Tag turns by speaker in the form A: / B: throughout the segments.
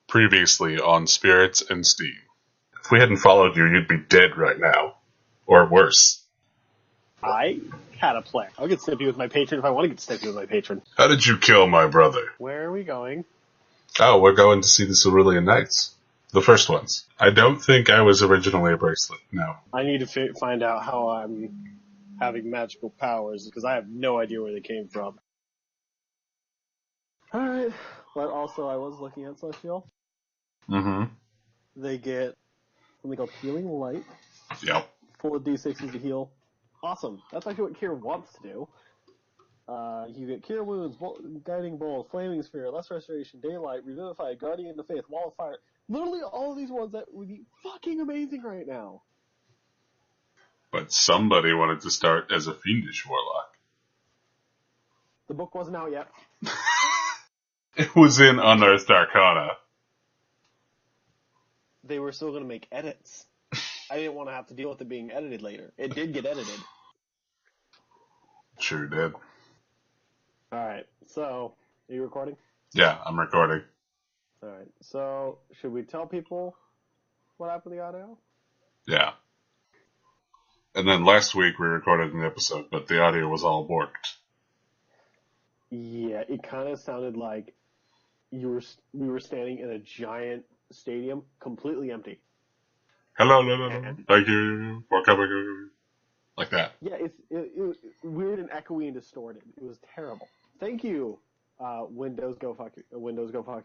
A: Previously on Spirits and Steam. If we hadn't followed you, you'd be dead right now. Or worse.
B: I had a plan. I'll get snippy with my patron if I want to get snippy with my patron.
A: How did you kill my brother?
B: Where are we going?
A: Oh, we're going to see the Cerulean Knights. The first ones. I don't think I was originally a bracelet, no.
B: I need to find out how I'm having magical powers, because I have no idea where they came from. Alright, but also I was looking at Celestial.
A: Mm-hmm.
B: They get something called Healing Light.
A: Yep.
B: Full of D6s to heal. Awesome. That's actually what Keir wants to do. You get Cure Wounds, Guiding Bolt, Flaming Sphere, Less Restoration, Daylight, Revivify, Guardian of Faith, Wall of Fire. Literally all of these ones that would be fucking amazing right now.
A: But somebody wanted to start as a Fiendish Warlock.
B: The book wasn't out yet.
A: It was in Unearthed Arcana.
B: They were still going to make edits. I didn't want to have to deal with it being edited later. It did get edited.
A: Sure did.
B: Alright, so, are you recording?
A: Yeah, I'm recording.
B: Alright, so, should we tell people what happened to the audio?
A: Yeah. And then last week we recorded an episode, but the audio was all borked.
B: Yeah, it kind of sounded like we were standing in a giant stadium, completely empty.
A: Hello, thank you for coming. Like that.
B: Yeah, it weird and echoey and distorted. It was terrible. Thank you, Windows go fuck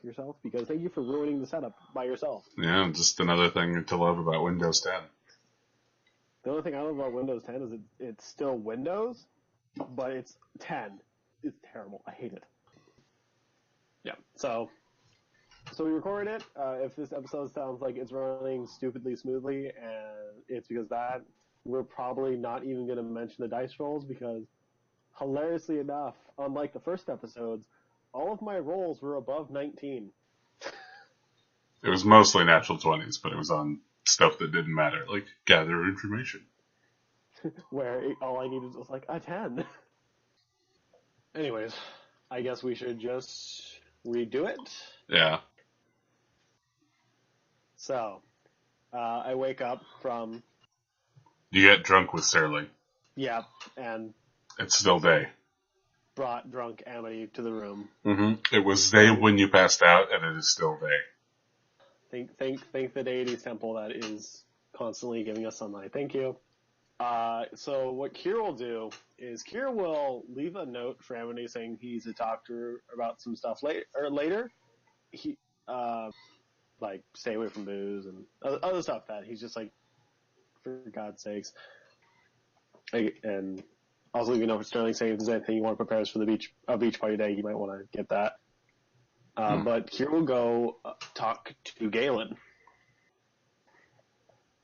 B: yourself, because thank you for ruining the setup by yourself.
A: Yeah, just another thing to love about Windows 10.
B: The only thing I love about Windows 10 is it's still Windows, but it's 10. It's terrible. I hate it. Yeah, so we recorded it. If this episode sounds like it's running stupidly smoothly, and it's because that, we're probably not even going to mention the dice rolls, because hilariously enough, unlike the first episodes, all of my rolls were above 19.
A: It was mostly natural 20s, but it was on stuff that didn't matter, like gather information.
B: Where all I needed was like a 10. Anyways, I guess we should just redo it.
A: Yeah.
B: So, I wake up from...
A: You get drunk with Sterling.
B: Yeah, and...
A: It's still day.
B: Brought drunk Amity to the room.
A: Mm-hmm. It was day when you passed out, and it is still day.
B: Thank the deity's temple that is constantly giving us sunlight. Thank you. So what Keir will do is Keir will leave a note for Amity saying he's to talk to her about some stuff later. He, like, stay away from booze and other stuff that he's just like, for God's sakes. And also leave a note for Sterling saying if there's anything you want to prepare us for the beach party day, you might want to get that. But Keir will go talk to Galen.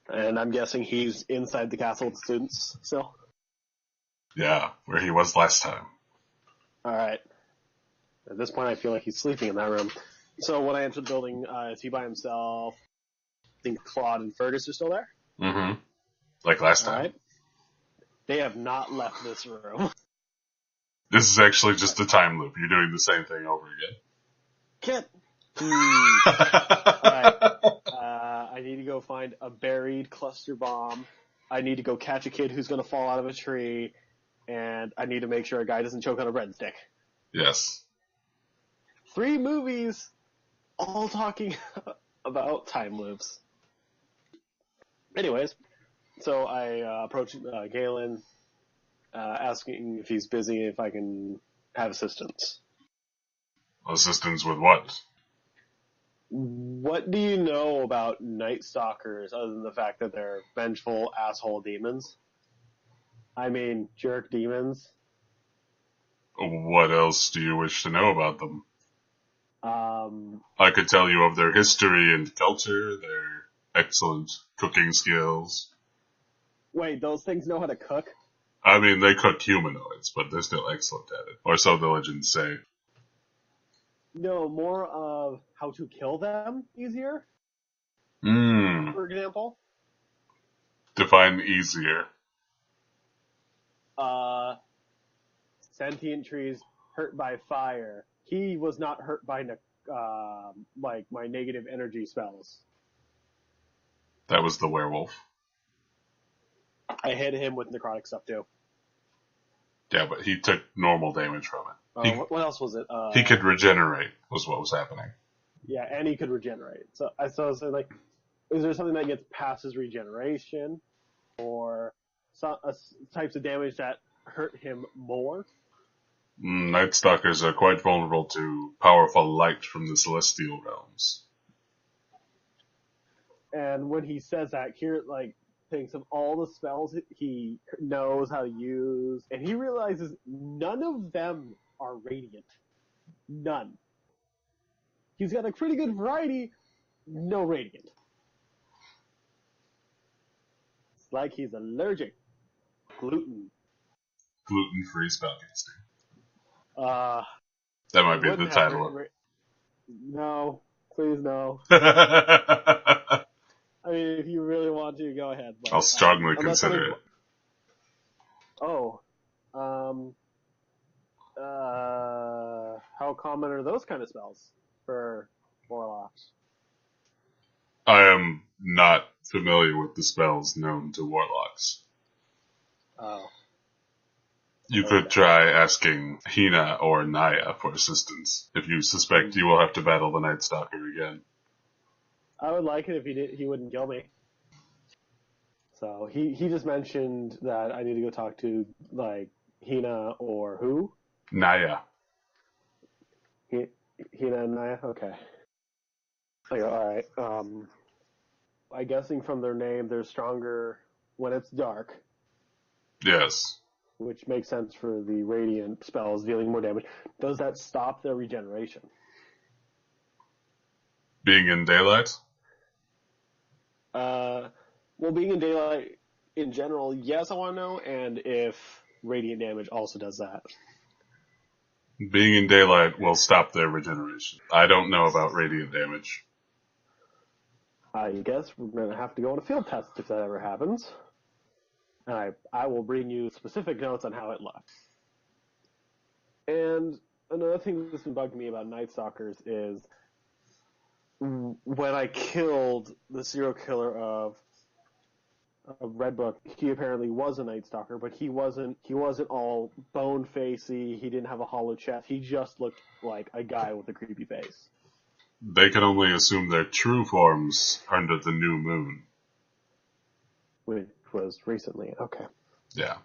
B: And I'm guessing he's inside the castle with the students still.
A: Yeah, where he was last time.
B: Alright. At this point, I feel like he's sleeping in that room. So when I enter the building, is he by himself? I think Claude and Fergus are still there?
A: Mm-hmm. Like last time.
B: Alright. They have not left this room.
A: This is actually just a time loop. You're doing the same thing over again.
B: Kit! Alright. I need to go find a buried cluster bomb. I need to go catch a kid who's going to fall out of a tree. And I need to make sure a guy doesn't choke on a breadstick.
A: Yes.
B: 3 movies, all talking about time loops. Anyways, so I approach Galen, asking if he's busy, if I can have assistance.
A: Assistance with what?
B: What do you know about Night Stalkers other than the fact that they're vengeful asshole demons? I mean, jerk demons.
A: What else do you wish to know about them? I could tell you of their history and culture, their excellent cooking skills.
B: Wait, those things know how to cook?
A: I mean, they cook humanoids, but they're still excellent at it. Or so the legends say.
B: No, more of how to kill them easier? For example?
A: Define easier.
B: Sentient trees hurt by fire. He was not hurt by my negative energy spells.
A: That was the werewolf.
B: I hit him with necrotic stuff too.
A: Yeah, but he took normal damage from it.
B: What else was it?
A: He could regenerate, was what was happening.
B: Yeah, and he could regenerate. So I was saying, like, is there something that gets past his regeneration, or types of damage that hurt him more?
A: Night Stalkers are quite vulnerable to powerful light from the celestial realms.
B: And when he says that, Keir thinks of all the spells he knows how to use, and he realizes none of them are radiant. None. He's got a pretty good variety, no radiant. It's like he's allergic. Gluten.
A: Gluten-free spellcasting.
B: That
A: might be the title.
B: No, please no. I mean, if you really want to, go ahead. But,
A: I'll strongly consider it.
B: How common are those kind of spells for warlocks?
A: I am not familiar with the spells known to warlocks.
B: Oh.
A: You could try asking Hina or Naya for assistance if you suspect you will have to battle the Night Stalker again.
B: I would like it if he wouldn't kill me. So he just mentioned that I need to go talk to Hina or who?
A: Naya.
B: Hina and Naya? Okay. I go, alright. I'm guessing from their name they're stronger when it's dark.
A: Yes.
B: Which makes sense for the radiant spells dealing more damage. Does that stop their regeneration?
A: Being in daylight?
B: Well, being in daylight in general, yes, I want to know, and if radiant damage also does that.
A: Being in daylight will stop their regeneration. I don't know about radiant damage.
B: I guess we're going to have to go on a field test if that ever happens. And I will bring you specific notes on how it looks. And another thing that's been bugging me about Night Stalkers is when I killed the serial killer of Redbook, he apparently was a Night Stalker, but he wasn't all bone facey, he didn't have a hollow chest, he just looked like a guy with a creepy face.
A: They can only assume their true forms under the new moon.
B: Which was recently, okay.
A: Yeah.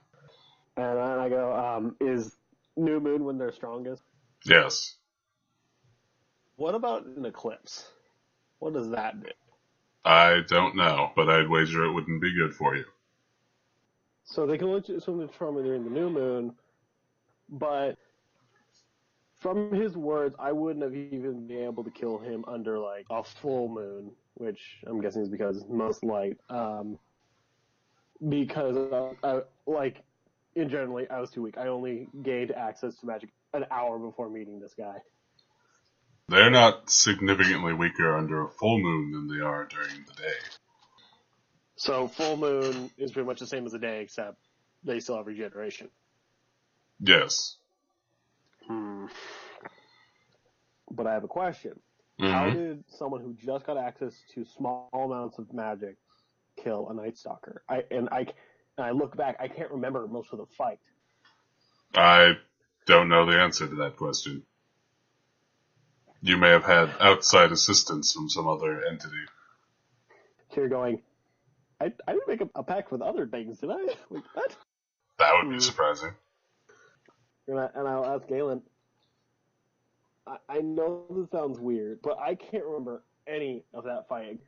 B: And I go, is new moon when they're strongest?
A: Yes.
B: What about an eclipse? What does that do?
A: I don't know, but I'd wager it wouldn't be good for you.
B: So they can only assume the trauma during the new moon, but from his words, I wouldn't have even been able to kill him under a full moon, which I'm guessing is because most light. Because in generally, I was too weak. I only gained access to magic an hour before meeting this guy.
A: They're not significantly weaker under a full moon than they are during the day.
B: So full moon is pretty much the same as a day, except they still have regeneration.
A: Yes.
B: But I have a question. Mm-hmm. How did someone who just got access to small amounts of magic kill a Night Stalker? I look back, I can't remember most of the fight.
A: I don't know the answer to that question. You may have had outside assistance from some other entity.
B: So you're going, I didn't make a pact with other things, did I? What?
A: That would be surprising.
B: And I'll ask Galen, I know this sounds weird, but I can't remember any of that fighting.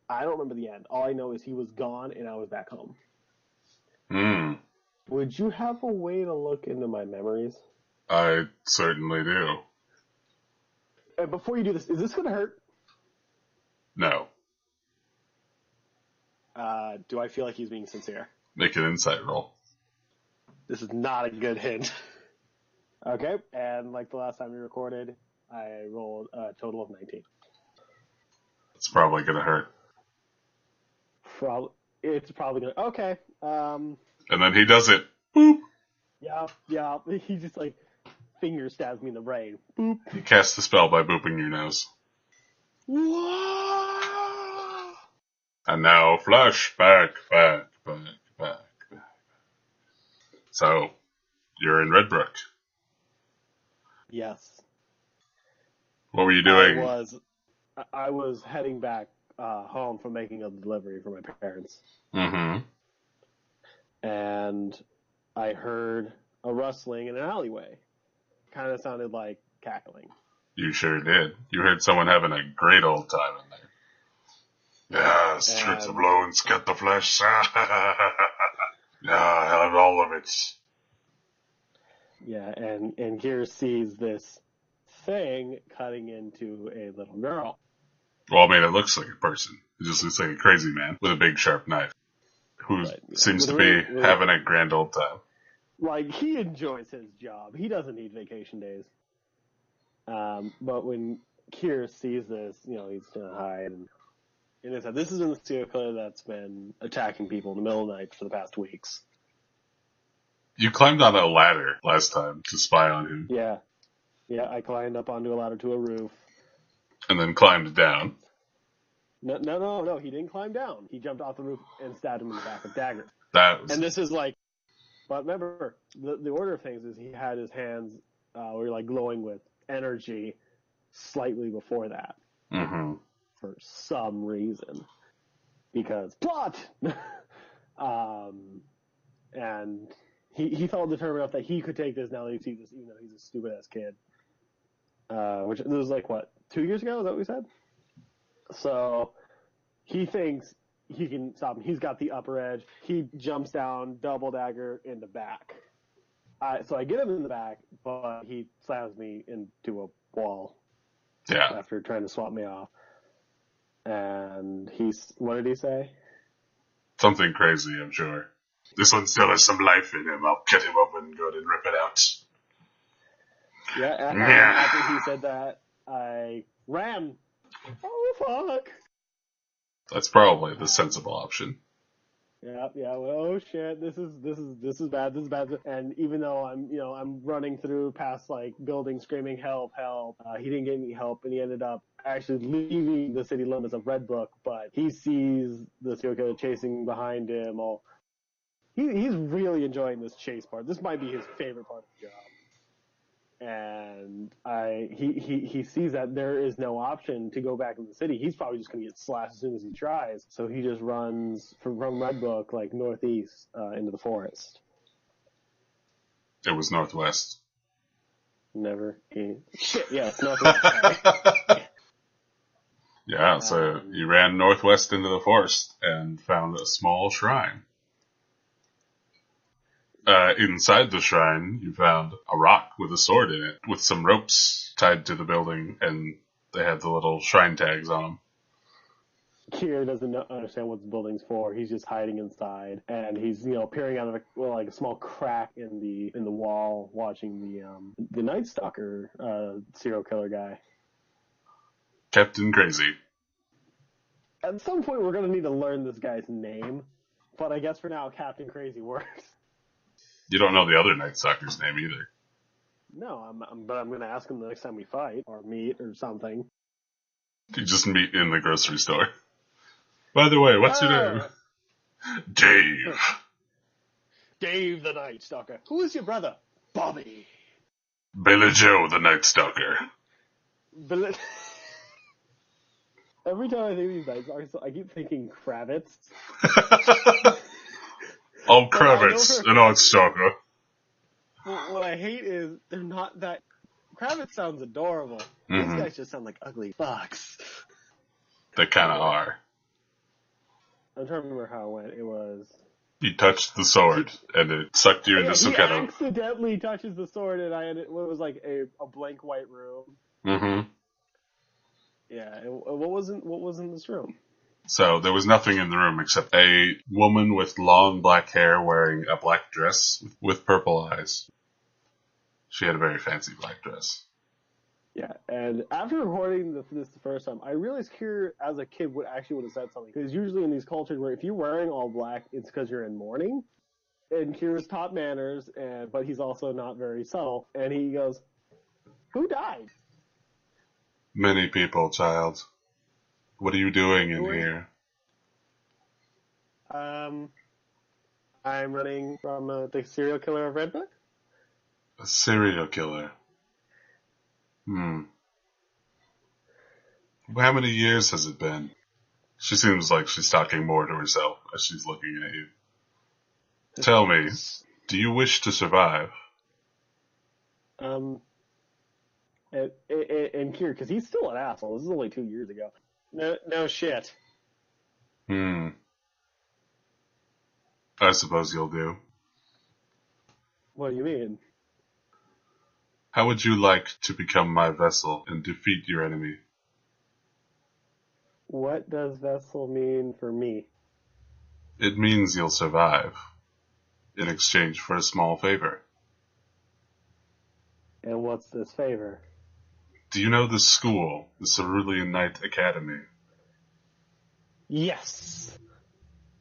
B: I don't remember the end. All I know is he was gone and I was back home. Would you have a way to look into my memories?
A: I certainly do.
B: And before you do this, is this going to hurt?
A: No.
B: Do I feel like he's being sincere?
A: Make an insight roll.
B: This is not a good hint. Okay, and like the last time we recorded, I rolled a total of 19.
A: It's probably going to hurt.
B: It's probably going to... Okay.
A: And then he does it. Boop.
B: Yeah. He's just like... finger stabs me in the brain. Boop.
A: You cast the spell by booping your nose. And now flashback, back. So, you're in Redbrook.
B: Yes.
A: What were you doing?
B: I was heading back home from making a delivery for my parents.
A: Mm-hmm.
B: And I heard a rustling in an alleyway. Kind of sounded like cackling.
A: You sure did. You heard someone having a great old time in there. Yeah, skirts are blowing, get the flesh. Yeah, I'll have all of it.
B: Yeah, and Keir sees this thing cutting into a little girl.
A: Well, I mean, it looks like a person. It just looks like a crazy man with a big sharp knife who seems to be having a grand old time.
B: Like, he enjoys his job. He doesn't need vacation days. But when Keir sees this, he's going to hide. And this is in the serial killer that's been attacking people in the middle of the night for the past weeks.
A: You climbed on a ladder last time to spy on him.
B: Yeah. Yeah, I climbed up onto a ladder to a roof.
A: And then climbed down.
B: No, he didn't climb down. He jumped off the roof and stabbed him in the back with dagger. And this is like, but remember, the order of things is he had his hands were like glowing with energy slightly before that.
A: Mm-hmm.
B: For some reason. Because plot! And he felt determined enough that he could take this now that he sees this, even though he's a stupid ass kid. Which this was like, what, 2 years ago? Is that what we said? So he thinks he can stop him. He's got the upper edge. He jumps down, double dagger in the back. So I get him in the back, but he slams me into a wall.
A: Yeah.
B: After trying to swap me off. And what did he say?
A: Something crazy, I'm sure. This one still has some life in him. I'll cut him open and go and rip it out.
B: Yeah, after he said that, I ran. Oh, fuck.
A: That's probably the sensible option.
B: Yeah. Well, oh shit, this is bad. And even though I'm running through past like buildings screaming help, he didn't get any help, and he ended up actually leaving the city limits of Redbrook. But he sees the serial killer chasing behind him. He's really enjoying this chase part. This might be his favorite part of the job. And he sees that there is no option to go back in the city. He's probably just going to get slashed as soon as he tries. So he just runs from Redbrook, like northeast, into the forest.
A: It was northwest.
B: Shit, yeah, it's northwest.
A: Yeah, so you ran northwest into the forest and found a small shrine. Inside the shrine, you found a rock with a sword in it, with some ropes tied to the building, and they had the little shrine tags on them.
B: Keir doesn't understand what the building's for. He's just hiding inside, and he's peering out of a small crack in the wall, watching the Night Stalker serial killer guy.
A: Captain Crazy.
B: At some point, we're gonna need to learn this guy's name, but I guess for now, Captain Crazy works.
A: You don't know the other Night Stalker's name either.
B: No, but I'm going to ask him the next time we fight, or meet, or something.
A: You just meet in the grocery store. By the way, what's your name? Dave.
B: Dave the Night Stalker. Who is your brother? Bobby.
A: Billy Joe the Night Stalker.
B: Every time I think of these Night Stalkers, I keep thinking Kravitz.
A: Oh, Kravitz, the Night Stalker.
B: What I hate is they're not that. Kravitz sounds adorable.
A: Mm-hmm.
B: These guys just sound like ugly fucks.
A: They kind of are.
B: I'm trying to remember how it went. It was.
A: You touched the sword, and it sucked you into some kind of.
B: He accidentally touches the sword, and it was like a blank white room.
A: Mm-hmm.
B: Yeah. What was in this room?
A: So there was nothing in the room except a woman with long black hair wearing a black dress with purple eyes. She had a very fancy black dress.
B: Yeah, and after recording this the first time, I realized Keir, as a kid, would have said something. Because usually in these cultures where if you're wearing all black, it's because you're in mourning. and Keir's top manners, but he's also not very subtle. And he goes, "Who died?"
A: Many people, child. What are you doing in
B: Who are you?
A: here?
B: I'm running from the serial killer of Redbook.
A: A serial killer. Hmm. How many years has it been? She seems like she's talking more to herself as she's looking at you. Tell me, do you wish to survive?
B: And Keir, because he's still an asshole. This is only 2 years ago. No shit.
A: Hmm. I suppose you'll do.
B: What do you mean?
A: How would you like to become my vessel and defeat your enemy?
B: What does vessel mean for me?
A: It means you'll survive, in exchange for a small favor.
B: And what's this favor?
A: Do you know the school, the Cerulean Knight Academy?
B: Yes.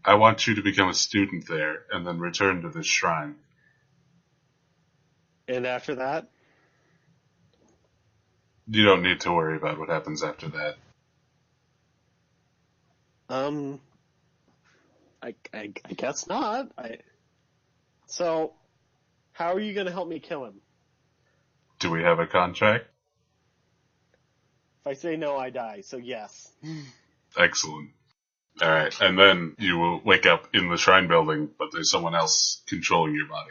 A: I want you to become a student there and then return to this shrine.
B: And after that?
A: You don't need to worry about what happens after that.
B: I guess not. So, how are you going to help me kill him?
A: Do we have a contract?
B: If I say no, I die. So yes.
A: Excellent. Alright, and then you will wake up in the shrine building, but there's someone else controlling your body.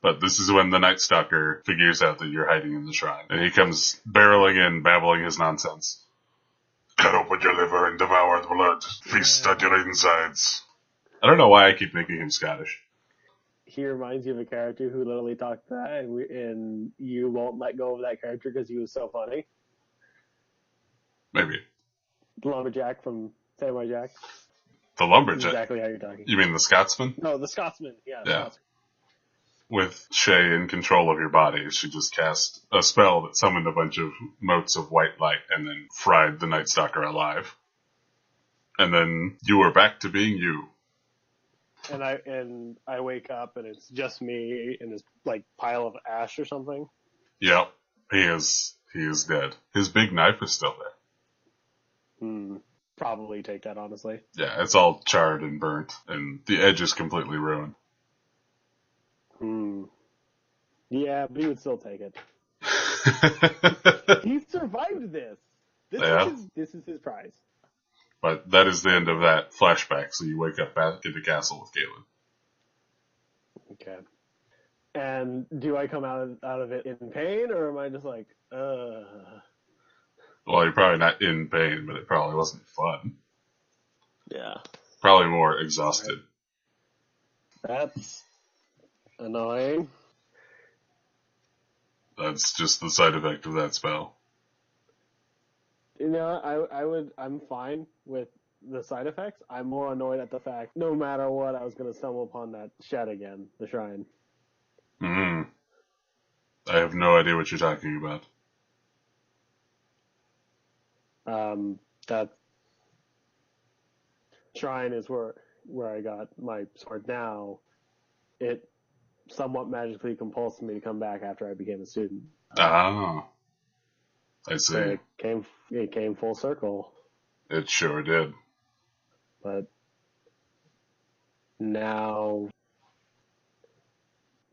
A: But this is when the Night Stalker figures out that you're hiding in the shrine, and he comes barreling in, babbling his nonsense. Cut open your liver and devour the blood. Feast on your insides. I don't know why I keep making him Scottish.
B: He reminds you of a character who literally talked that, and you won't let go of that character because he was so funny.
A: Maybe.
B: The lumberjack from Samurai Jack.
A: The lumberjack?
B: Exactly how you're talking.
A: You mean the Scotsman?
B: No, the Scotsman. Yeah. Scotsman.
A: With Shay in control of your body, she just cast a spell that summoned a bunch of motes of white light and then fried the Night Stalker alive. And then you are back to being you.
B: And I wake up and it's just me in this like pile of ash or something.
A: Yep, he is dead. His big knife is still there.
B: Probably take that, honestly.
A: Yeah, it's all charred and burnt, and the edge is completely ruined.
B: Yeah, but he would still take it. He survived this. This is his prize.
A: But that is the end of that flashback, so you wake up back in the castle with Galen.
B: Okay. And do I come out of it in pain, or am I just like,
A: Well, you're probably not in pain, but it probably wasn't fun.
B: Yeah.
A: Probably more exhausted.
B: Right. That's annoying.
A: That's just the side effect of that spell.
B: You know, I'm fine with the side effects. I'm more annoyed at the fact, no matter what, I was going to stumble upon that shed again, the shrine.
A: I have no idea what you're talking about.
B: That shrine is where I got my sword now. It somewhat magically compulsed me to come back after I became a student.
A: Ah, I see.
B: So it came full circle.
A: It sure did.
B: But now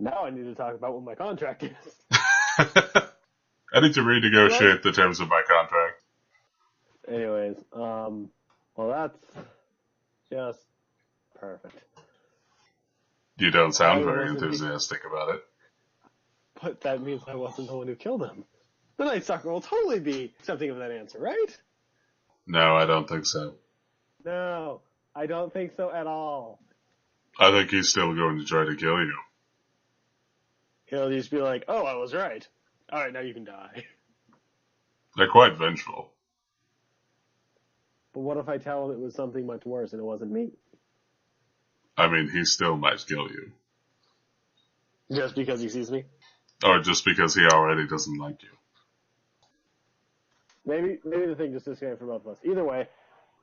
B: I need to talk about what my contract is.
A: I need to renegotiate the terms of my contract.
B: Anyways, well, that's just perfect.
A: You don't sound very enthusiastic about it.
B: But that means I wasn't the one who killed him. The Night Stalker will totally be accepting of that answer, right?
A: No, I don't think so.
B: No, I don't think so at all.
A: I think he's still going to try to kill you.
B: He'll just be like, oh, I was right. Alright, now you can die.
A: They're quite vengeful.
B: But what if I tell him it was something much worse and it wasn't me?
A: I mean, he still might kill you.
B: Just because he sees me?
A: Or just because he already doesn't like you.
B: Maybe the thing just disconnected from both of us. Either way,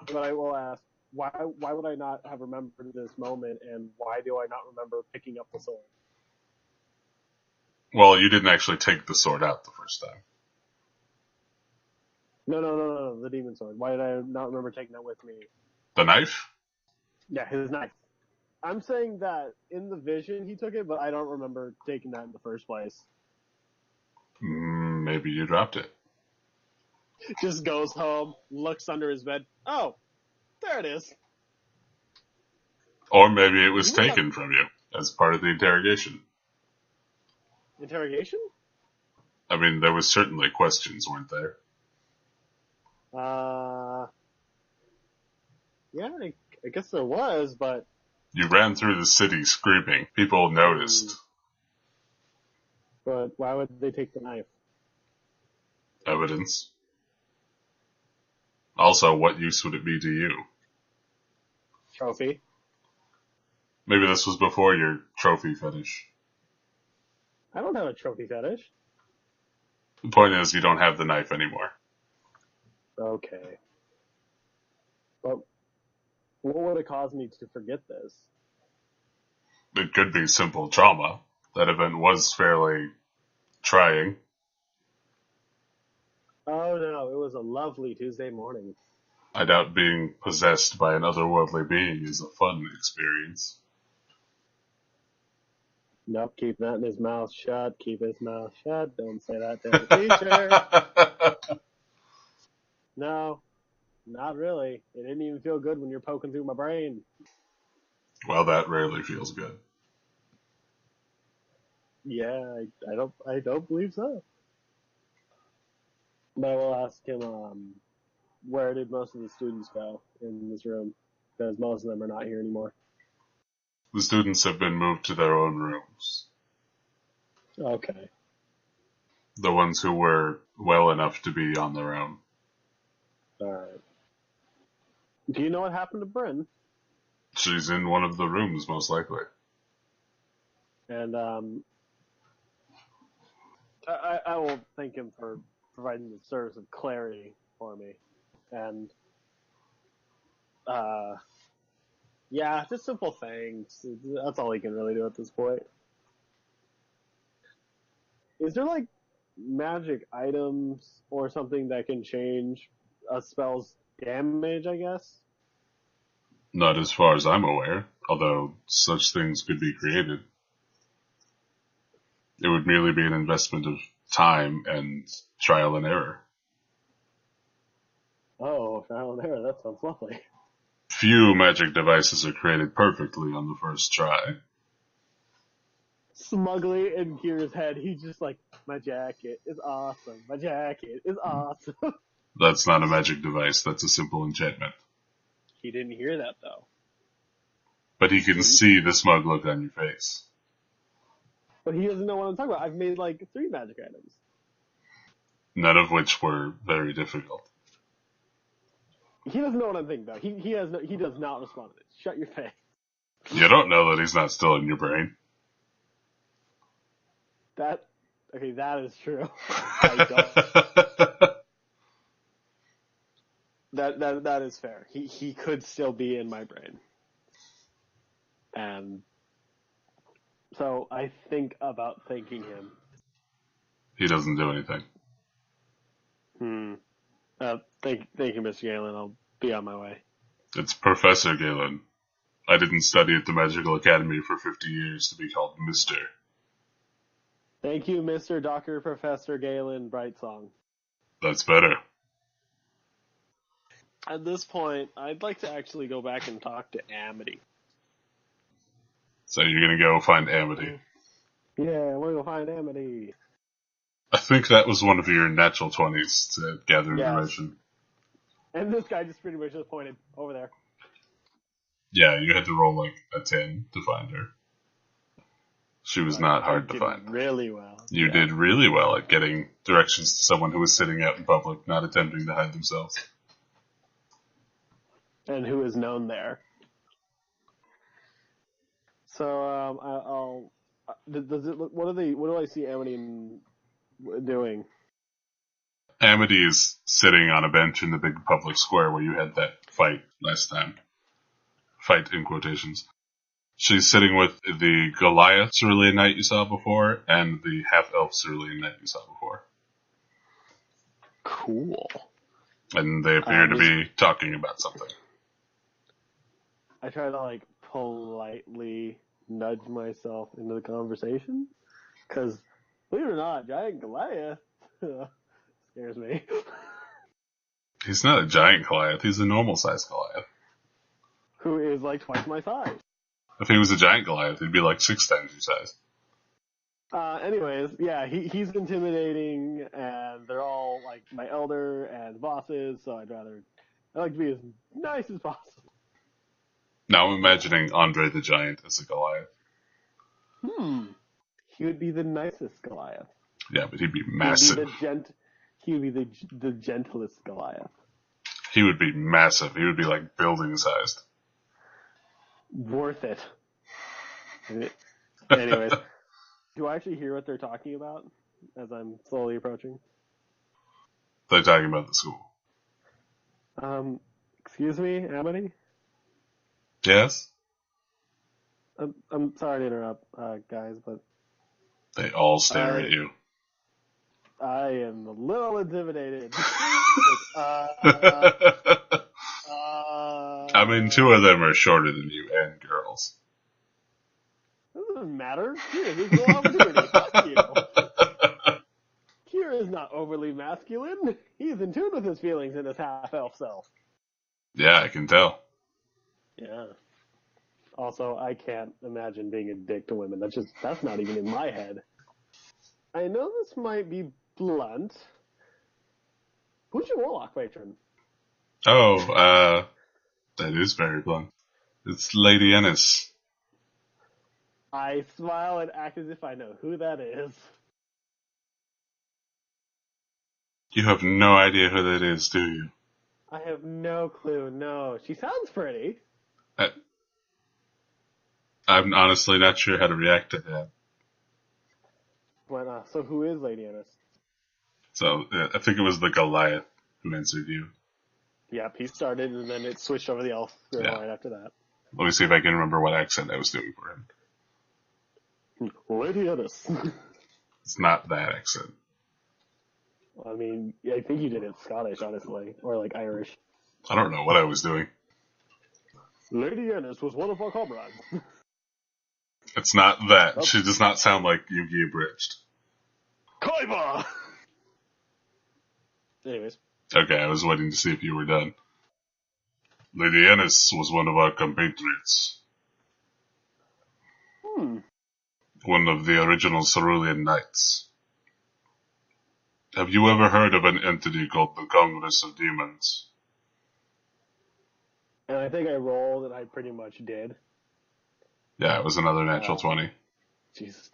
B: but I will ask, why would I not have remembered this moment, and why do I not remember picking up the sword?
A: Well, you didn't actually take the sword out the first time.
B: No, the demon sword. Why did I not remember taking that with me?
A: The knife?
B: Yeah, his knife. I'm saying that in the vision he took it, but I don't remember taking that in the first place.
A: Maybe you dropped it.
B: Just goes home, looks under his bed. Oh, there it is.
A: Or maybe it was taken from you as part of the interrogation.
B: Interrogation?
A: I mean, there was certainly questions, weren't there?
B: Yeah, I guess there was, but...
A: You ran through the city screaming. People noticed.
B: But why would they take the knife?
A: Evidence. Also, what use would it be to you?
B: Trophy.
A: Maybe this was before your trophy fetish.
B: I don't have a trophy fetish.
A: The point is, you don't have the knife anymore.
B: Okay. But what would it cause me to forget this?
A: It could be simple trauma. That event was fairly trying.
B: Oh no, it was a lovely Tuesday morning.
A: I doubt being possessed by an otherworldly being is a fun experience.
B: Nope, keep that in his mouth shut. Keep his mouth shut. Don't say that to the teacher. No, not really. It didn't even feel good when you're poking through my brain.
A: Well, that rarely feels good.
B: Yeah, I don't believe so. But I will ask him, where did most of the students go in this room? Because most of them are not here anymore.
A: The students have been moved to their own rooms.
B: Okay.
A: The ones who were well enough to be on their own.
B: Alright. Do you know what happened to Bryn?
A: She's in one of the rooms, most likely.
B: And, I will thank him for providing the service of clarity for me. And, yeah, just simple things. That's all he can really do at this point. Is there, like, magic items or something that can change a spell's damage, I guess?
A: Not as far as I'm aware, although such things could be created. It would merely be an investment of time and trial and error.
B: Oh, trial and error, that sounds lovely.
A: Few magic devices are created perfectly on the first try.
B: Smugly in Keir's head, he's just like, my jacket is awesome. My jacket is awesome.
A: That's not a magic device, that's a simple enchantment.
B: He didn't hear that, though.
A: But he can see the smug look on your face.
B: But he doesn't know what I'm talking about. I've made like 3 magic items.
A: None of which were very difficult.
B: He doesn't know what I'm thinking about. He does not respond to this. Shut your face.
A: You don't know that he's not still in your brain.
B: That is true. I don't. That is fair. He could still be in my brain. And so I think about thanking him.
A: He doesn't do anything.
B: Thank you, Mr. Galen. I'll be on my way.
A: It's Professor Galen. I didn't study at the Magical Academy for 50 years to be called Mr.
B: Thank you, Mr. Dr. Professor Galen Brightsong.
A: That's better.
B: At this point, I'd like to actually go back and talk to Amity.
A: So you're gonna go find Amity.
B: Yeah, we're gonna find Amity.
A: I think that was one of your natural 20s to gather information.
B: And this guy just pretty much just pointed over there.
A: Yeah, you had to roll like a 10 to find her. She was not hard to find.
B: Really well.
A: You did really well at getting directions to someone who was sitting out in public, not attempting to hide themselves.
B: And who is known there. So, does it look, what do I see Amity doing?
A: Amity is sitting on a bench in the big public square where you had that fight last time. fight in quotations. She's sitting with the Goliath Cerulean Knight you saw before, and the half-elf Cerulean Knight you saw before.
B: Cool.
A: And they appear to be talking about something.
B: I try to, like, politely nudge myself into the conversation. Because, believe it or not, Giant Goliath scares me.
A: He's not a giant Goliath, he's a normal-sized Goliath.
B: Who is, like, twice my size.
A: If he was a giant Goliath, he'd be like 6 times your size.
B: Anyways, yeah, he's intimidating, and they're all, like, my elder and bosses, so I like to be as nice as possible.
A: Now I'm imagining Andre the Giant as a Goliath.
B: He would be the nicest Goliath.
A: Yeah, but he'd be massive.
B: He would be the gentlest Goliath.
A: He would be massive. He would be like building-sized.
B: Worth it. Anyways, do I actually hear what they're talking about as I'm slowly approaching?
A: They're talking about the school.
B: Excuse me, Amity?
A: Yes?
B: I'm sorry to interrupt, guys, but
A: They all stare at you.
B: I am a little intimidated.
A: I mean, 2 of them are shorter than you and girls.
B: That doesn't matter. Keir is no opportunity. Fuck you. Keir is not overly masculine. He's in tune with his feelings in his half-elf self.
A: Yeah, I can tell.
B: Yeah. Also, I can't imagine being a dick to women. That's not even in my head. I know this might be blunt. Who's your warlock patron?
A: Oh, that is very blunt. It's Lady Ennis.
B: I smile and act as if I know who that is.
A: You have no idea who that is, do you?
B: I have no clue, no. She sounds pretty.
A: I'm honestly not sure how to react to that.
B: Why not? So who is Lady Ennis?
A: So, I think it was the Goliath who answered you.
B: Yep, he started and then it switched over the elf girl right after that.
A: Let me see if I can remember what accent I was doing for him.
B: Lady Ennis.
A: It's not that accent.
B: I mean, I think you did it Scottish, honestly. Or like Irish.
A: I don't know what I was doing.
B: Lady Ennis was one of our comrades.
A: It's not that. Oh. She does not sound like Yu-Gi Abridged.
B: Kaiba! Anyways.
A: Okay, I was waiting to see if you were done. Lady Ennis was one of our compatriots. One of the original Cerulean Knights. Have you ever heard of an entity called the Congress of Demons?
B: And I think I rolled and I pretty much did.
A: Yeah, it was another natural 20.
B: Jesus.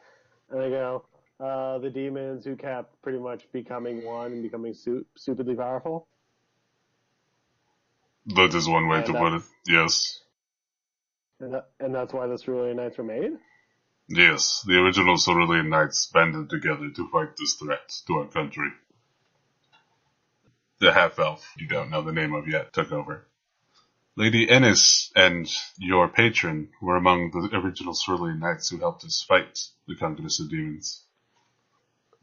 B: And I go, the demons who kept pretty much becoming one and becoming stupidly powerful?
A: That is one way to put it, yes.
B: And that's why the Cerulean Knights were made?
A: Yes, the original Cerulean Knights banded together to fight this threat to our country. The half-elf, you don't know the name of yet, took over. Lady Ennis and your patron were among the original Cerulean Knights who helped us fight the Congress of Demons.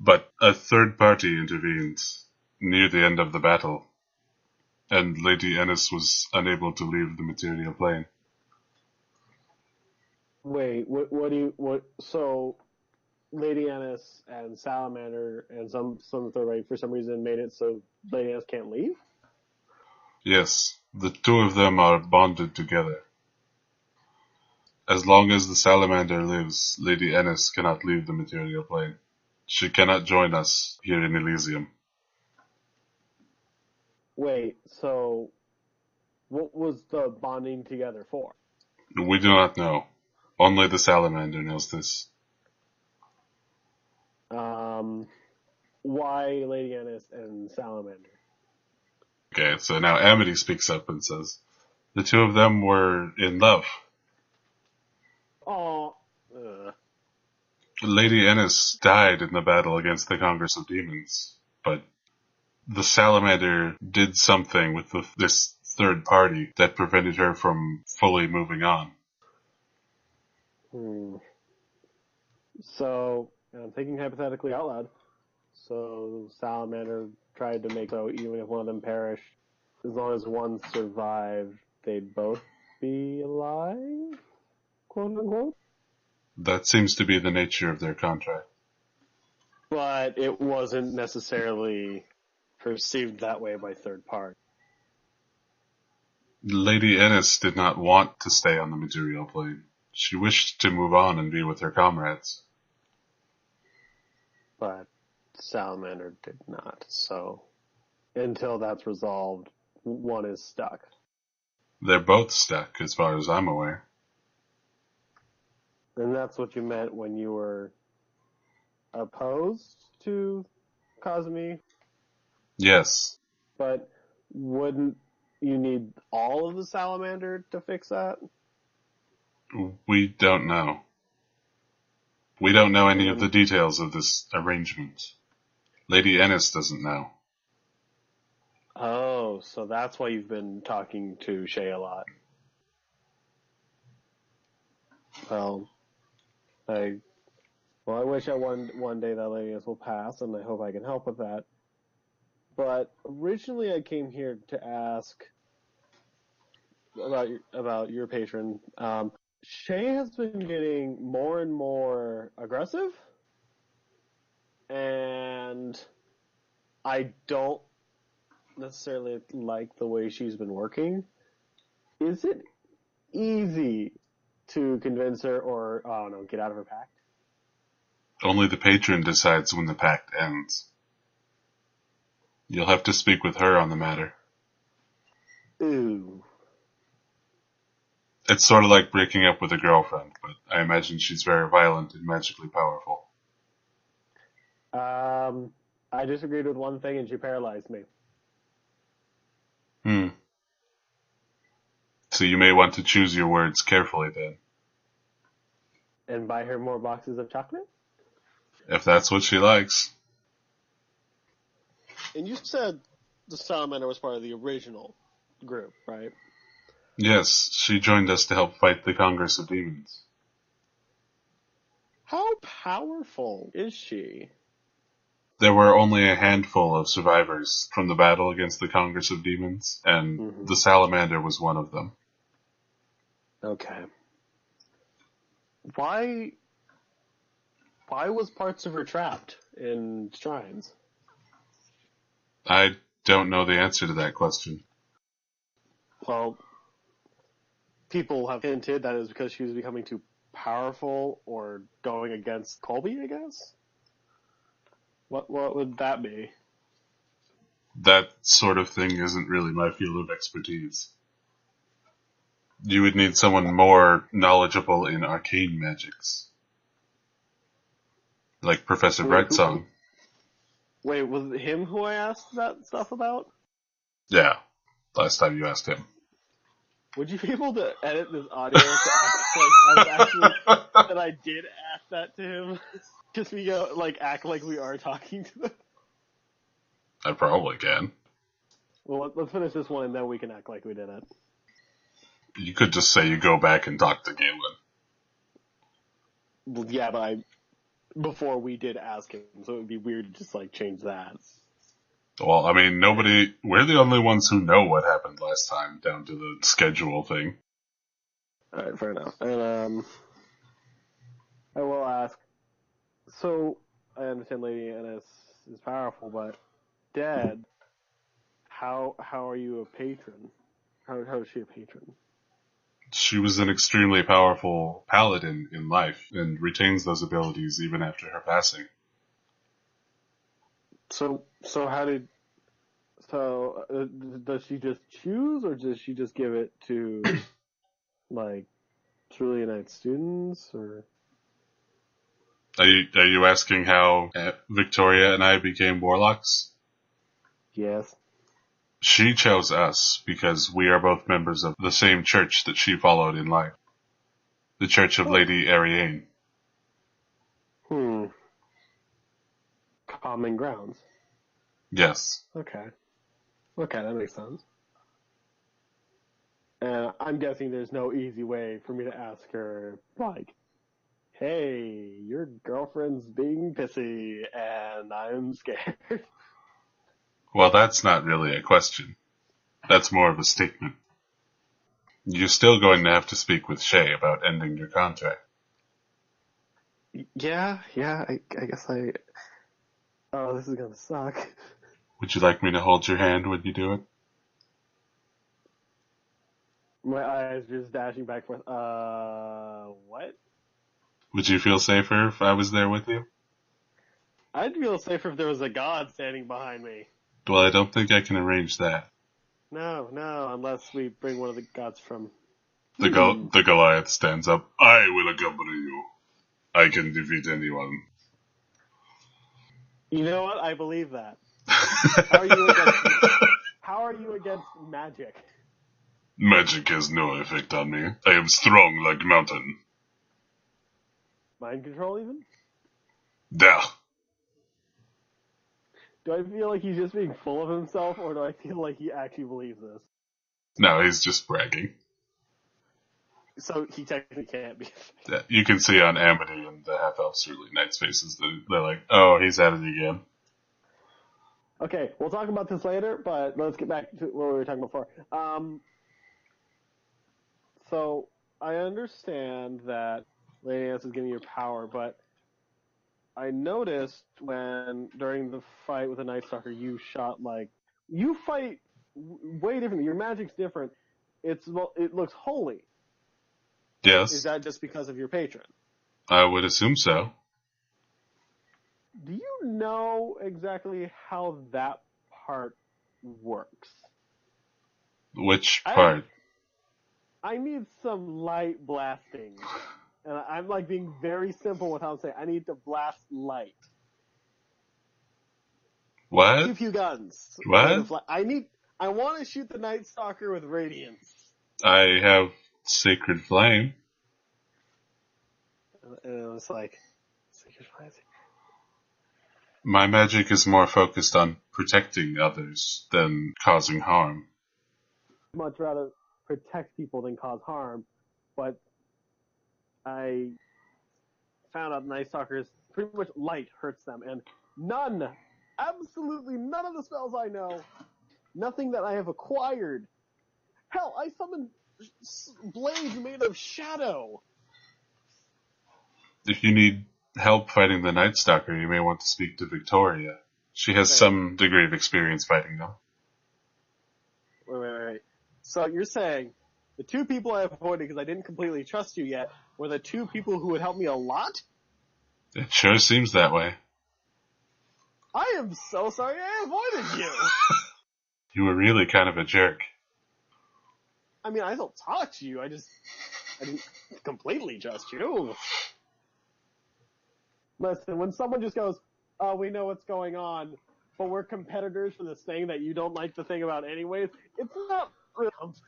A: But a third party intervened near the end of the battle, and Lady Ennis was unable to leave the material plane.
B: Wait, so Lady Ennis and Salamander and some third party for some reason made it so Lady Ennis can't leave?
A: Yes, the 2 of them are bonded together. As long as the Salamander lives, Lady Ennis cannot leave the material plane. She cannot join us here in Elysium.
B: Wait, so what was the bonding together for?
A: We do not know. Only the Salamander knows this.
B: Why Lady Ennis and Salamander?
A: Okay, so now Amity speaks up and says, the 2 of them were in love.
B: Oh.
A: Lady Ennis died in the battle against the Congress of Demons, but the Salamander did something with this third party that prevented her from fully moving on.
B: So, I'm thinking hypothetically out loud. So, Salamander tried to make so even if one of them perished, as long as one survived, they'd both be alive? Quote unquote?
A: That seems to be the nature of their contract.
B: But it wasn't necessarily perceived that way by third party.
A: Lady Ennis did not want to stay on the material plane. She wished to move on and be with her comrades.
B: But Salamander did not. So, until that's resolved, one is stuck.
A: They're both stuck, as far as I'm aware.
B: And that's what you meant when you were opposed to Cosme?
A: Yes.
B: But wouldn't you need all of the Salamander to fix that?
A: We don't know. We don't know any of the details of this arrangement. Lady Ennis doesn't know.
B: Oh, so that's why you've been talking to Shay a lot. Well, I wish that one day that Lady Ennis will pass, and I hope I can help with that. But originally I came here to ask about your patron. Shay has been getting more and more aggressive, and I don't necessarily like the way she's been working. Is it easy to convince her, or get out of her pact?
A: Only the patron decides when the pact ends. You'll have to speak with her on the matter.
B: Ooh.
A: It's sort of like breaking up with a girlfriend, but I imagine she's very violent and magically powerful.
B: I disagreed with one thing and she paralyzed me.
A: So you may want to choose your words carefully then.
B: And buy her more boxes of chocolate?
A: If that's what she likes.
B: And you said the Salamander was part of the original group, right?
A: Yes, she joined us to help fight the Congress of Demons.
B: How powerful is she?
A: There were only a handful of survivors from the battle against the Congress of Demons, and the Salamander was one of them.
B: Okay. Why was parts of her trapped in shrines?
A: I don't know the answer to that question.
B: Well, people have hinted that it was because she was becoming too powerful or going against Colby, I guess? What would that be?
A: That sort of thing isn't really my field of expertise. You would need someone more knowledgeable in arcane magics. Like Professor Brightsong.
B: Wait, was it him who I asked that stuff about?
A: Yeah, last time you asked him.
B: Would you be able to edit this audio to act that I did ask that to him? Just we go act like we are talking to them.
A: I probably can.
B: Well, let's finish this one and then we can act like we did it.
A: You could just say you go back and talk to Galen.
B: Well, yeah, but before we did ask him, so it would be weird to just change that.
A: Well, I mean, we're the only ones who know what happened last time, down to the schedule thing.
B: Alright, fair enough. And, I will ask, so, I understand Lady Ennis is powerful, but dead, how are you a patron? How is she a patron?
A: She was an extremely powerful paladin in life, and retains those abilities even after her passing.
B: So does she just choose, or does she just give it to, Trillianite students, or?
A: Are you asking how Victoria and I became warlocks?
B: Yes.
A: She chose us because we are both members of the same church that she followed in life. The Church of Lady Ariane.
B: Common grounds.
A: Yes.
B: Okay, that makes sense. And I'm guessing there's no easy way for me to ask her, like, hey, your girlfriend's being pissy, and I'm scared.
A: Well, that's not really a question. That's more of a statement. You're still going to have to speak with Shay about ending your contract.
B: Yeah, I guess I... Oh, this is gonna suck.
A: Would you like me to hold your hand when you do it?
B: My eyes just dashing back and forth. What?
A: Would you feel safer if I was there with you?
B: I'd feel safer if there was a god standing behind me.
A: Well, I don't think I can arrange that.
B: No, unless we bring one of the gods from...
A: The Goliath stands up. I will accompany you. I can defeat anyone.
B: You know what? I believe that. How are you against magic?
A: Magic has no effect on me. I am strong like mountain.
B: Mind control, even?
A: Duh.
B: Do I feel like he's just being full of himself, or do I feel like he actually believes this?
A: No, he's just bragging.
B: So he technically can't be.
A: Yeah, you can see on Amity and the half-elf Surly Knight's faces that they're like, oh, he's at it again.
B: Okay, we'll talk about this later, but let's get back to what we were talking before. So I understand that Lady Nance is giving you power, but I noticed during the fight with the Night Stalker, you shot you fight way differently. Your magic's different. It looks holy.
A: Yes.
B: Is that just because of your patron?
A: I would assume so.
B: Do you know exactly how that part works?
A: Which part?
B: I need some light blasting. And I'm being very simple with how I'm saying I need to blast light.
A: What?
B: Pew pew guns.
A: What?
B: I want to shoot the Night Stalker with radiance.
A: I have Sacred Flame.
B: And it was like, Sacred Flame.
A: My magic is more focused on protecting others than causing harm.
B: I'd much rather protect people than cause harm, but I found out Night Stalkers pretty much light hurts them, and absolutely none of the spells I know, nothing that I have acquired. Hell, I summoned blades made of shadow.
A: If you need help fighting the Night Stalker, you may want to speak to Victoria. She has some degree of experience fighting them.
B: Wait. So you're saying the two people I avoided because I didn't completely trust you yet were the two people who would help me a lot?
A: It sure seems that way.
B: I am so sorry I avoided you.
A: You were really kind of a jerk.
B: I mean, I still talk to you. I didn't completely trust you. Listen, when someone just goes, oh, we know what's going on, but we're competitors for this thing that you don't like the thing about anyways, it's not really comforting.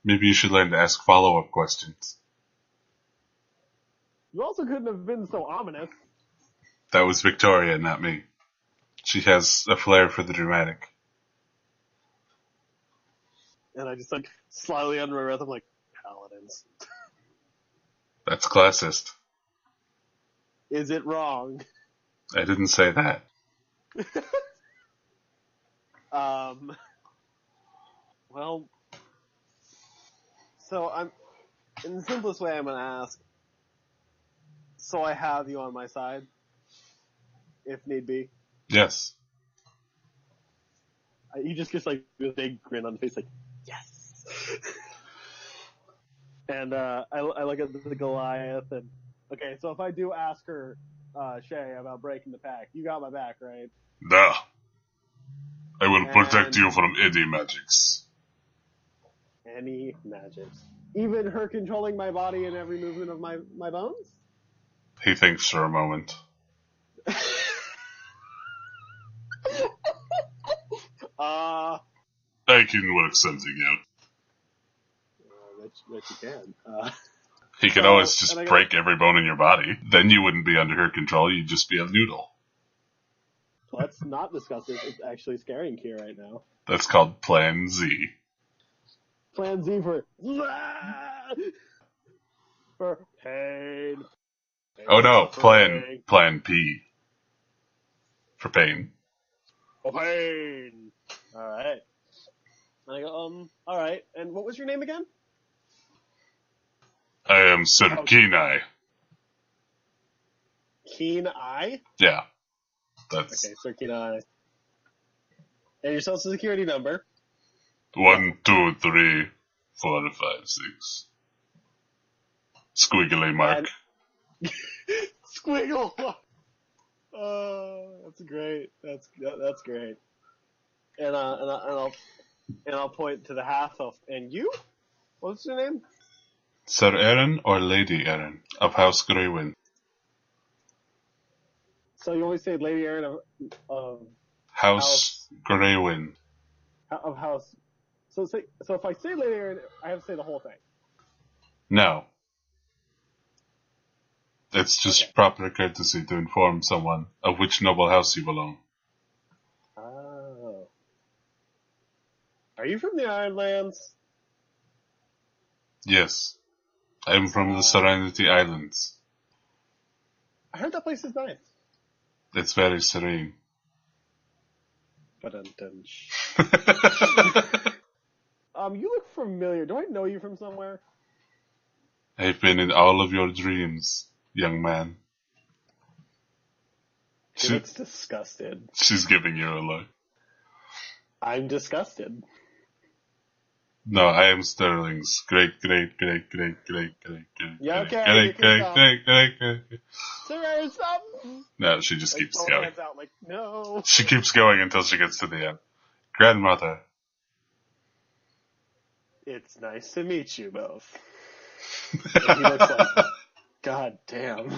A: Maybe you should learn to ask follow-up questions.
B: You also couldn't have been so ominous.
A: That was Victoria, not me. She has a flair for the dramatic.
B: And I just slyly under my breath, I'm like, Paladins.
A: That's classist.
B: Is it wrong?
A: I didn't say that.
B: Well, so in the simplest way I'm going to ask, so I have you on my side, if need be.
A: Yes.
B: He just gets this big grin on the face, yes! And I look at the Goliath, and okay, so if I do ask her, Shay, about breaking the pact, you got my back, right?
A: Duh. I will protect you from any magics.
B: Any magics? Even her controlling my body and every movement of my bones?
A: He thinks for a moment. I can work something out.
B: Bet you can.
A: He could always just break every bone in your body. Then you wouldn't be under her control, you'd just be a noodle.
B: Let's not discuss this. It's actually scaring Keir right now.
A: That's called Plan Z.
B: Plan Z for for pain.
A: Oh no,
B: Suffering.
A: Plan P for pain.
B: Oh, pain. All right. And I go, all right. And what was your name again?
A: I am Sir Kenai.
B: Keen Eye?
A: Yeah, that's
B: Okay, Sir Keen Eye. And your social security number?
A: 1, 2, 3, 4, 5, 6. Squiggly mark.
B: And squiggle. That's great. That's great. And I'll point to the half of. And you? What's your name?
A: Sir Aaron or Lady Aaron of House Greywin.
B: So you always say Lady Aaron of
A: House Greywin.
B: House. So if I say Lady Aaron, I have to say the whole thing.
A: No. It's just proper courtesy to inform someone of which noble house you belong.
B: Oh. Are you from the Ironlands?
A: Yes. I am from the Serenity Islands.
B: I heard that place is nice.
A: It's very serene.
B: You look familiar. Do I know you from somewhere?
A: I've been in all of your dreams, young man.
B: She looks disgusted.
A: She's giving you a look.
B: I'm disgusted.
A: No, I am Sterling's great.
B: Yeah, okay.
A: Great.
B: Sarah, stop!
A: No, she just keeps going.
B: Hands out, like, no.
A: She keeps going until she gets to the end. Grandmother.
B: It's nice to meet you both. And he looks like, God damn.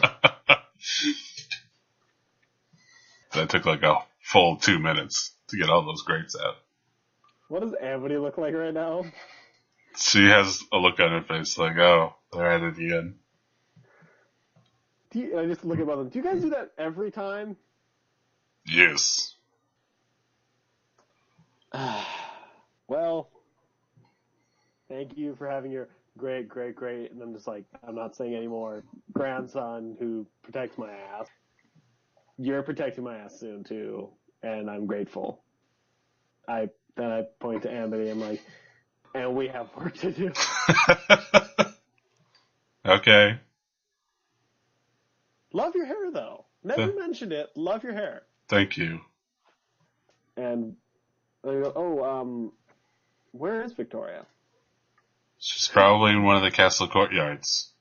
A: That took like a full 2 minutes to get all those grapes out.
B: What does Amity look like right now?
A: She has a look on her face like, oh, they're at it again.
B: I just look at both of them. Do you guys do that every time?
A: Yes.
B: Well, thank you for having your great, and I'm just like, I'm not saying anymore, grandson who protects my ass. You're protecting my ass soon, too, and I'm grateful. Then I point to Amity, I'm like, and we have work to do.
A: Okay.
B: Love your hair, though. Never mentioned it. Love your hair.
A: Thank you.
B: And I go, where is Victoria?
A: She's probably in one of the castle courtyards.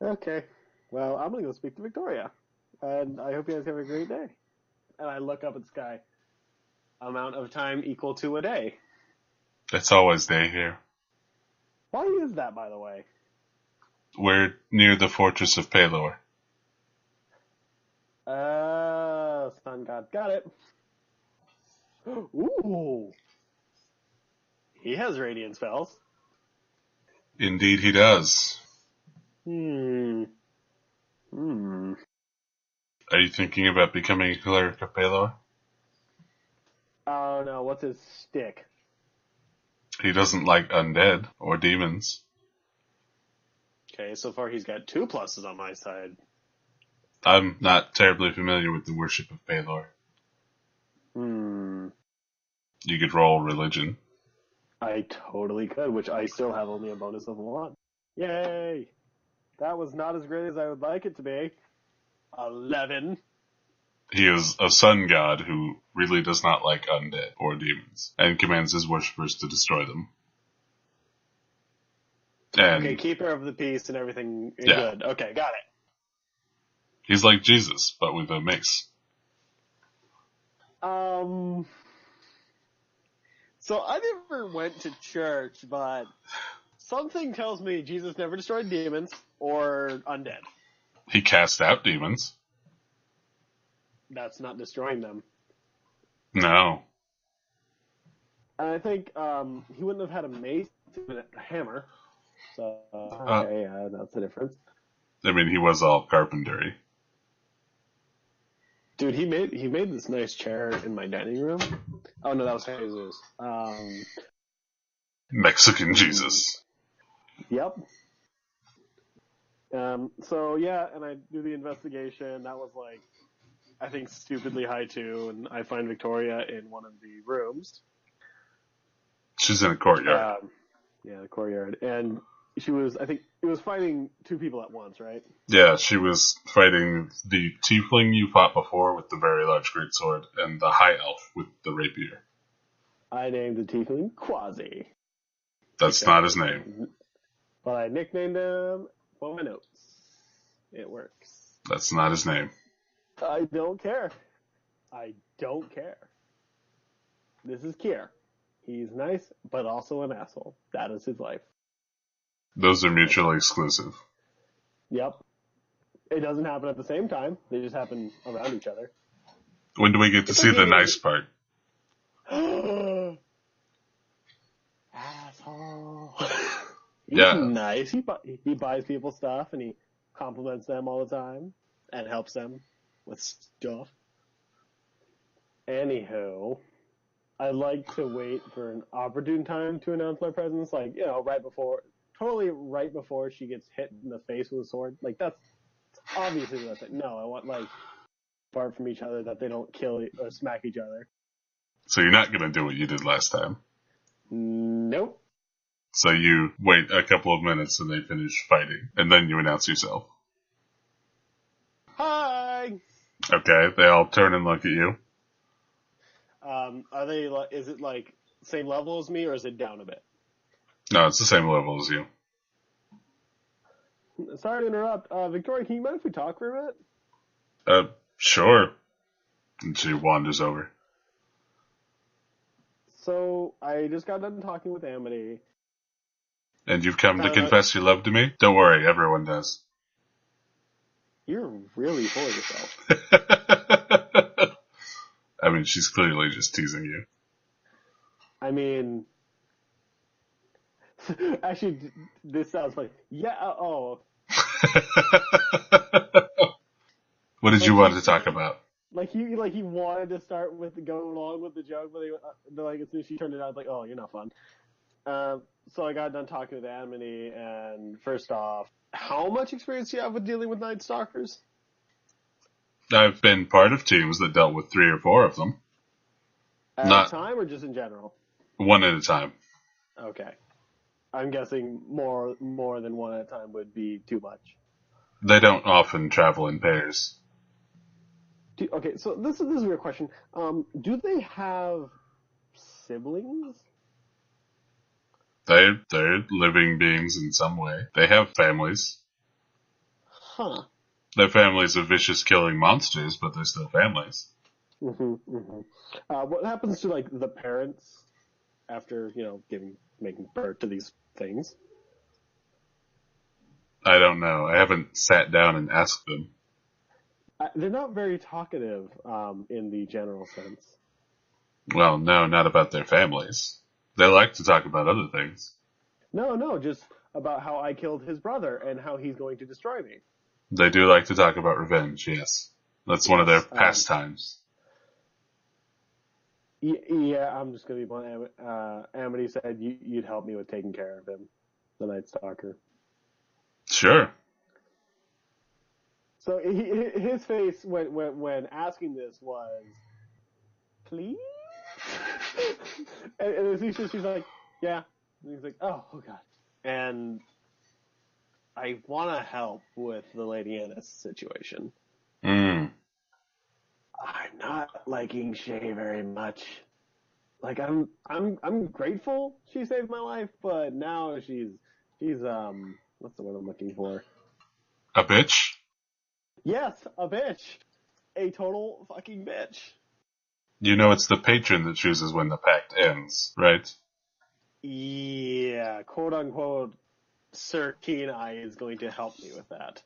B: Okay. Well, I'm going to go speak to Victoria. And I hope you guys have a great day. And I look up at the sky. Amount of time equal to a day.
A: It's always day here.
B: Why is that, by the way?
A: We're near the fortress of Pelor.
B: Sun God. Got it. Ooh. He has radiant spells.
A: Indeed he does.
B: Hmm.
A: Are you thinking about becoming a cleric of Pelor?
B: Oh no, what's his stick?
A: He doesn't like undead or demons.
B: Okay, so far he's got 2 pluses on my side.
A: I'm not terribly familiar with the worship of Pelor. You could roll religion.
B: I totally could, which I still have only a bonus of 1. Yay! That was not as great as I would like it to be. 11.
A: He is a sun god who really does not like undead or demons, and commands his worshippers to destroy them. And
B: okay, keeper of the peace and everything.
A: Yeah.
B: Good. Okay, got it.
A: He's like Jesus, but with a mix.
B: So I never went to church, but something tells me Jesus never destroyed demons or undead.
A: He cast out demons.
B: That's not destroying them.
A: No.
B: And I think he wouldn't have had a mace and a hammer. So, okay, that's the difference.
A: I mean, he was all carpentry.
B: Dude, he made this nice chair in my dining room. Oh no, that was Jesus.
A: Mexican Jesus.
B: Yep. So yeah, and I do the investigation. That was like, I think, stupidly high too, and I find Victoria in one of the rooms.
A: She's in a courtyard.
B: Yeah, the courtyard, and she was, I think, it was fighting two people at once, right?
A: Yeah, she was fighting the tiefling you fought before with the very large greatsword, and the high elf with the rapier.
B: I named the tiefling Quasi.
A: That's not his name.
B: But I nicknamed him for my notes. It works.
A: That's not his name.
B: I don't care. I don't care. This is Keir. He's nice, but also an asshole. That is his life.
A: Those are mutually exclusive.
B: Yep. It doesn't happen at the same time. They just happen around each other.
A: When do we get to see the nice part?
B: Asshole. He's
A: Yeah.
B: nice. He buys people stuff and he compliments them all the time and helps them with stuff. Anywho, I like to wait for an opportune time to announce my presence, like, right before she gets hit in the face with a sword. Like, that's obviously what I said. No, I want, like, apart from each other, that they don't kill or smack each other.
A: So you're not going to do what you did last time?
B: Nope.
A: So you wait a couple of minutes and they finish fighting, and then you announce yourself.
B: Hi!
A: Okay, they all turn and look at you.
B: Are they, is it, like, same level as me, or is it down a bit?
A: No, it's the same level as you.
B: Sorry to interrupt. Victoria, can you mind if we talk for a bit?
A: Sure. And she wanders over.
B: So, I just got done talking with Amity.
A: And you've come to confess your love to me? Don't worry, everyone does.
B: You're really full of yourself.
A: I mean, she's clearly just teasing you.
B: I mean, actually, this sounds like,
A: What did you want to talk about?
B: Like he wanted to start with go along with the joke, but like as soon as she turned it out, like, oh, you're not fun. So I got done talking with Amity, and first off, how much experience do you have with dealing with Night Stalkers?
A: I've been part of teams that dealt with 3 or 4 of them.
B: At a time, or just in general?
A: One at a time.
B: Okay. I'm guessing more than one at a time would be too much.
A: They don't often travel in pairs.
B: Okay, so this is a weird question. Do they have siblings?
A: They're living beings in some way. They have families.
B: Huh.
A: They're families of vicious killing monsters, but they're still families.
B: What happens to, like, the parents after, making birth to these things?
A: I don't know. I haven't sat down and asked them.
B: They're not very talkative, in the general sense.
A: Well, no, not about their families. They like to talk about other things.
B: No, just about how I killed his brother and how he's going to destroy me.
A: They do like to talk about revenge, yes. That's one of their pastimes.
B: Yeah, I'm just going to be blunt. Amity said you'd help me with taking care of him, the Night Stalker.
A: Sure.
B: So his face when asking this was, please? and she's like, yeah. And he's like, oh God. And I want to help with the Lady Annis situation. I'm not liking Shay very much. Like, I'm grateful she saved my life, but now she's what's the word I'm looking for?
A: A bitch?
B: Yes, a bitch. A total fucking bitch.
A: You know it's the patron that chooses when the pact ends, right?
B: Yeah, quote unquote, Sir Keen Eye is going to help me with that.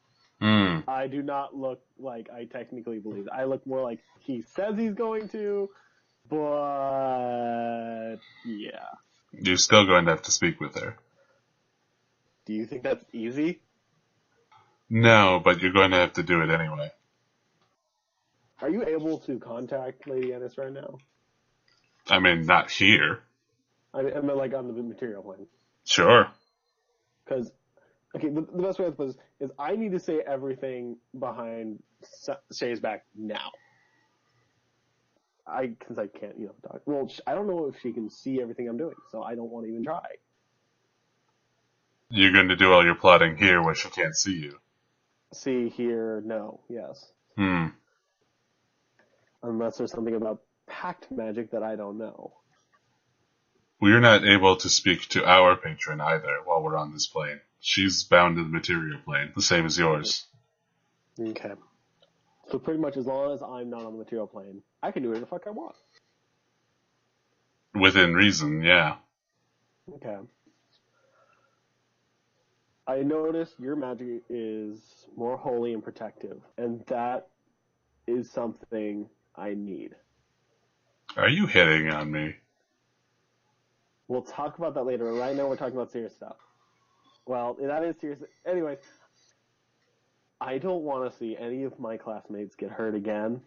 B: I do not look like I technically believe it. I look more like he says he's going to, but yeah.
A: You're still going to have to speak with her.
B: Do you think that's easy?
A: No, but you're going to have to do it anyway.
B: Are you able to contact Lady Annis right now?
A: I mean, not here.
B: I mean like on the material plane.
A: Sure.
B: Because, okay, the best way to put this is I need to say everything behind Shay's back now. Because I can't, talk. Well, I don't know if she can see everything I'm doing, so I don't want to even try.
A: You're going to do all your plotting here when she can't see you.
B: See, hear, no, yes. Unless there's something about pact magic that I don't know.
A: We're not able to speak to our patron either while we're on this plane. She's bound to the material plane, the same as yours.
B: Okay. So pretty much as long as I'm not on the material plane, I can do whatever the fuck I want.
A: Within reason, yeah.
B: Okay. I noticed your magic is more holy and protective, and that is something I need.
A: Are you hitting on me?
B: We'll talk about that later. Right now we're talking about serious stuff. Well, that is serious. Anyways, I don't want to see any of my classmates get hurt again,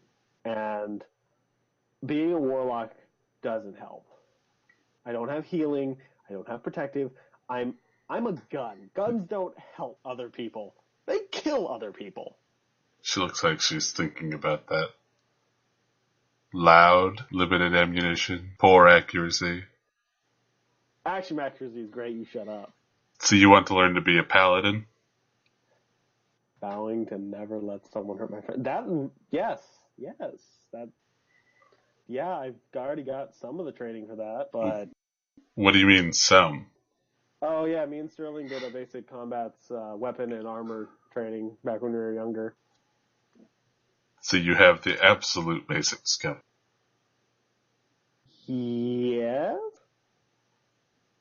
B: and being a warlock doesn't help. I don't have healing. I don't have protective. I'm a gun. Guns don't help other people. They kill other people.
A: She looks like she's thinking about that. Loud, limited ammunition, poor accuracy.
B: Action accuracy is great. You shut up.
A: So you want to learn to be a paladin?
B: Vowing to never let someone hurt my friend. That, yes. That, yeah, I've already got some of the training for that, but...
A: What do you mean, some?
B: Oh, yeah, me and Sterling did a basic combat's weapon and armor training back when we were younger.
A: So you have the absolute basics covered.
B: Yes?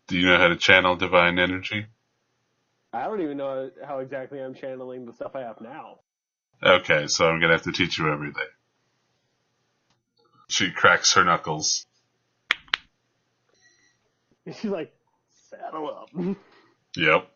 A: Do you know how to channel divine energy?
B: I don't even know how exactly I'm channeling the stuff I have now.
A: Okay, so I'm gonna have to teach you everything. She cracks her knuckles.
B: She's like, saddle up.
A: Yep.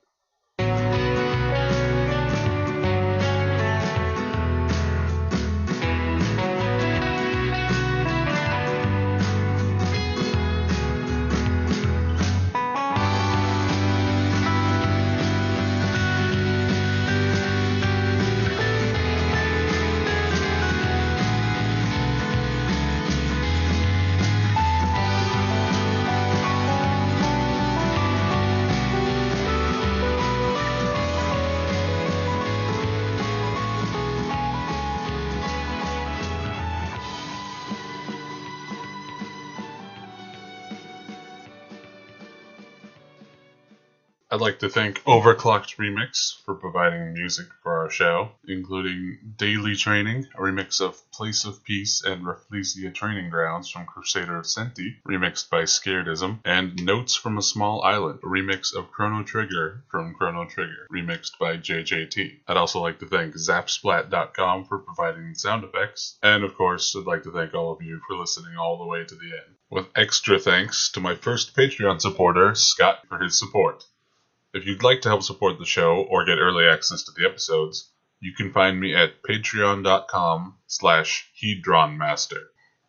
A: I'd like to thank Overclocked Remix for providing music for our show, including Daily Training, a remix of Place of Peace and Rafflesia Training Grounds from Crusader of Senti, remixed by Scaredism, and Notes from a Small Island, a remix of Chrono Trigger from Chrono Trigger, remixed by JJT. I'd also like to thank Zapsplat.com for providing sound effects, and of course, I'd like to thank all of you for listening all the way to the end. With extra thanks to my first Patreon supporter, Scott, for his support. If you'd like to help support the show or get early access to the episodes, you can find me at patreon.com/Hedronmaster.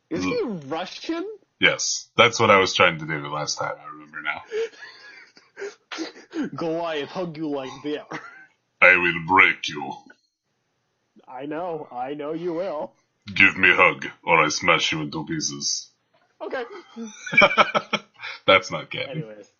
B: Is he Russian?
A: Yes, that's what I was trying to do the last time, I remember now.
B: Goliath hug you like bear.
A: I will break you.
B: I know you will.
A: Give me a hug, or I smash you into pieces.
B: Okay.
A: That's not canon.
B: Anyways.